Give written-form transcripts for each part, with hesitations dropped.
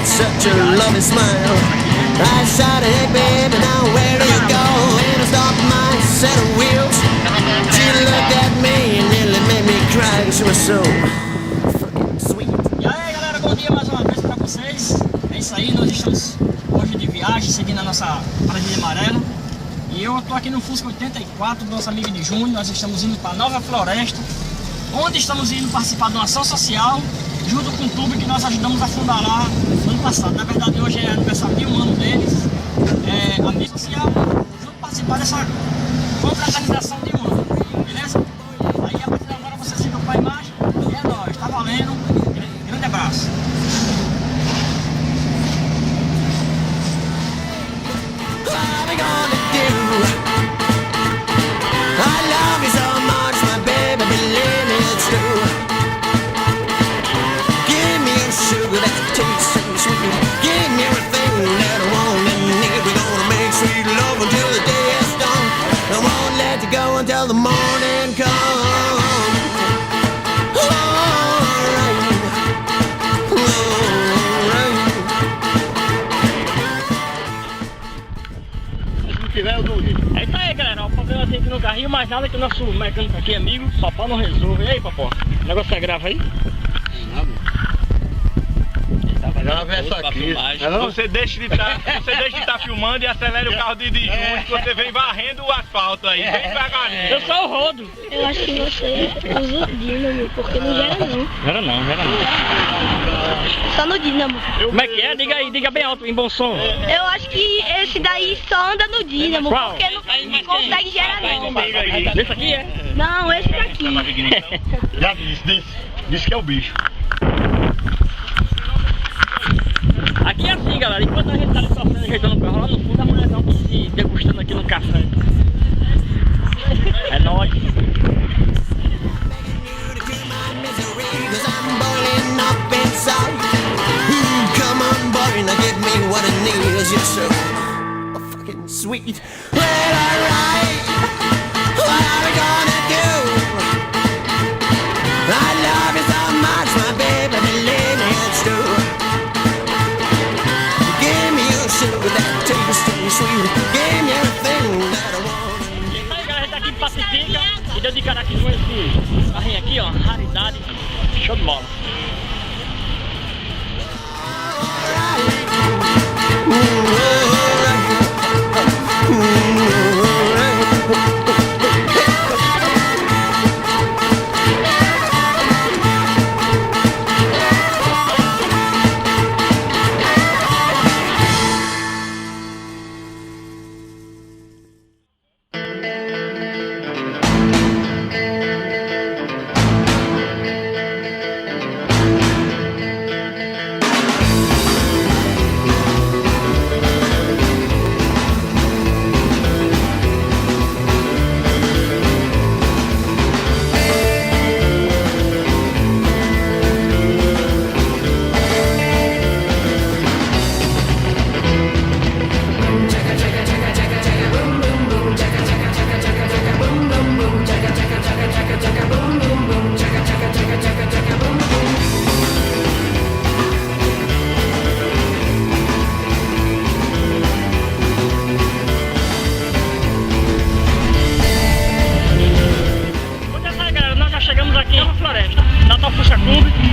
had such a lovely smile. I shouted, hey baby, now where do you go? And I stopped my set of wheels. She looked at me and nearly made me cry. She was so fucking sweet. E aí galera, bom dia mais uma vez pra vocês. É isso aí, nós estamos hoje de viagem, seguindo a nossa partilha amarela. E eu tô aqui no Fusca 84 do nosso amigo de Júnior. Nós estamos indo para Nova Floresta, onde estamos indo participar de uma ação social junto com o clube que nós ajudamos a fundar lá no ano passado. Na verdade hoje é aniversário de 1 ano deles, amigo social, junto participar dessa confraternização de 1 ano, beleza? Aí a partir de agora vocês ficam com a imagem e é nóis, tá valendo, grande abraço. Until the morning comes. É isso aí, galera. O problema tem aqui no carrinho, mas nada que o nosso mecânico aqui, amigo, só para não resolver. E aí, papô? O negócio é grave aí? Grava essa aqui. Você deixa de estar filmando e acelera o carro de Júnior, que você vem varrendo o asfalto aí, bem devagarinho. Eu sou o rodo. Eu acho que você usa o dínamo, porque não gera não. Gera não. Só no dínamo. Como é que é? Diga aí, diga bem alto, em bom som. Eu acho que esse daí só anda no dínamo, Qual? porque não consegue gerar não. Esse aqui é? Não, esse daqui. Já disse que é o bicho. Aqui é assim, galera, enquanto a gente tá ali sofrendo, ajeitando o carro lá no fundo, a mulher tá se degustando aqui no café. É nóis. Sweet. Well, alright, what are we gonna do? I love you so much, my baby, believe me, it's true. Give me your sugar, that tasty sweet. Give me everything that I want. E aí, galera, a gente tá aqui em Pacifica e deu de cara aqui com esse carrinho aqui, ó, raridade, show de bola.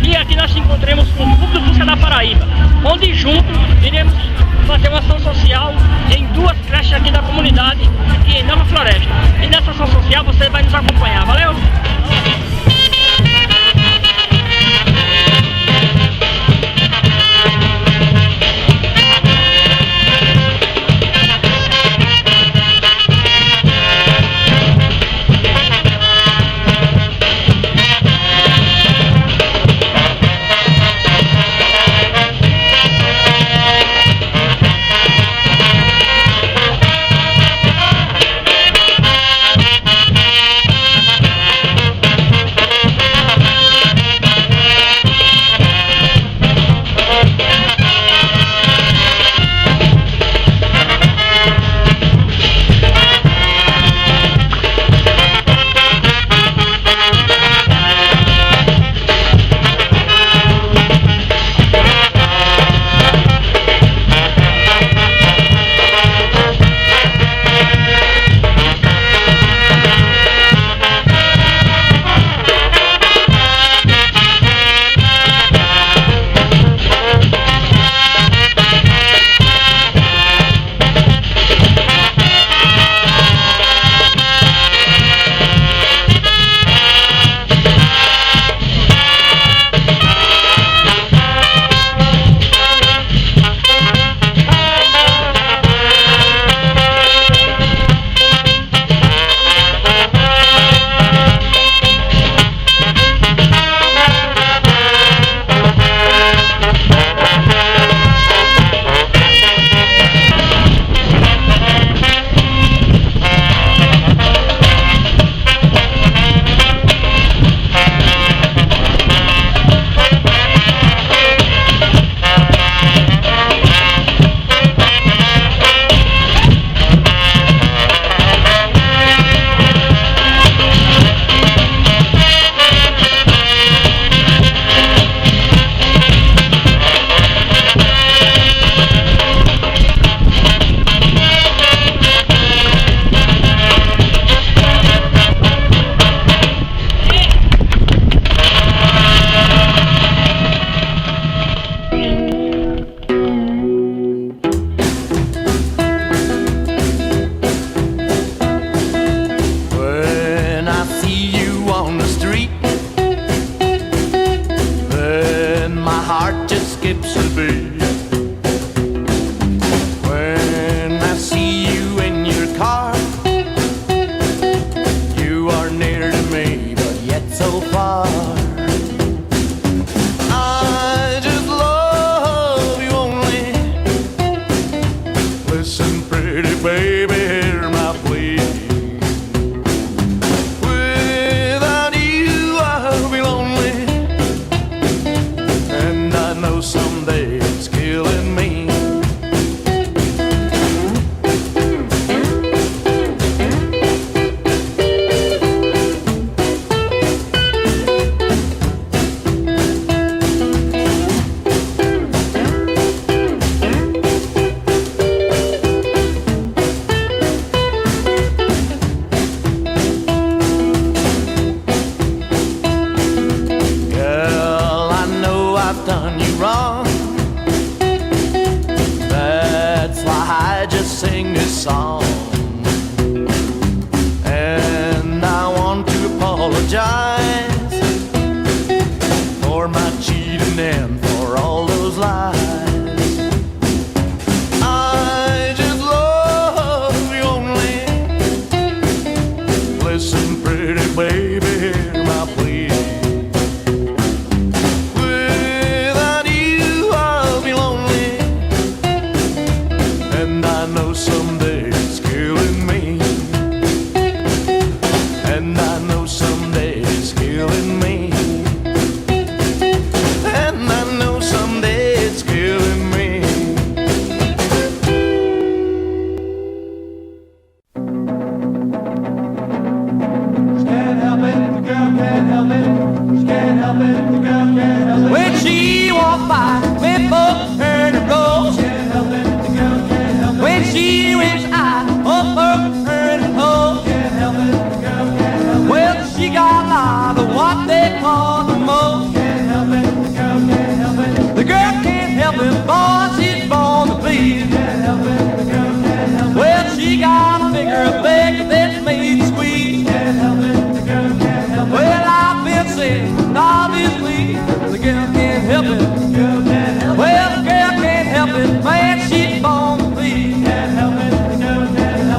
E aqui nós nos encontramos com o Clube do Fusca da Paraíba, onde juntos iremos fazer uma ação social em 2 creches aqui da comunidade, aqui em Nova Floresta. E nessa ação social você vai nos acompanhar, valeu? Listen, pretty baby, hear my plea. Without you I'll be lonely, and I know someday it's killing me. Done you wrong. That's why I just sing this song. And I want to apologize for my cheating and for all those lies. I just love you only. Listen, pretty baby, hear my plea. I know someday it's killing me, and I know someday it's killing me, and I know someday it's killing me. She can't help it, the girl can't help it. She can't help it, the girl can't help it. When she walked by, when folks heard her roll, she can't help it, the girl can't help it. When she wins, I over her home. Can't help it, the girl can't help it. Well, she got a lot of what they call the most. Can't help it, the girl can't help it. The girl can't help it, boy, she's born to please. Can't help it, the girl can't help it. Well, she got a figure of leg that's made to squeeze. Can't help it, the girl can't help it. Well, I've been saying, obviously, the girl can't help it. The girl can't help it. Well, the girl can't help it, man, she's born to please.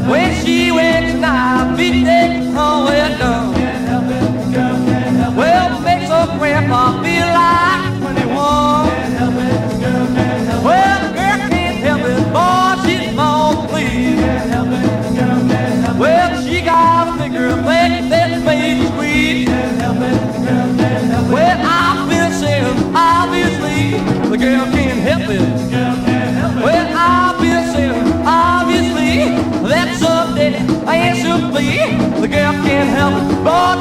When she went tonight, we take home well done. Can't help it, the girl can't help it. Well, makes her grandpa feel like 21. Can't help it, the girl can't help it. Well, the girl can't help it, boy, she's born to please. Can't help it, the girl can't help it. Well, she got a figure of leg that's made to squeeze. Can't help it, the girl can't help it. Well, I've been saying, obviously, the girl can't help it. The girl can't help it. Well, I've been saying, obviously, that someday I should be. The girl can't help it, but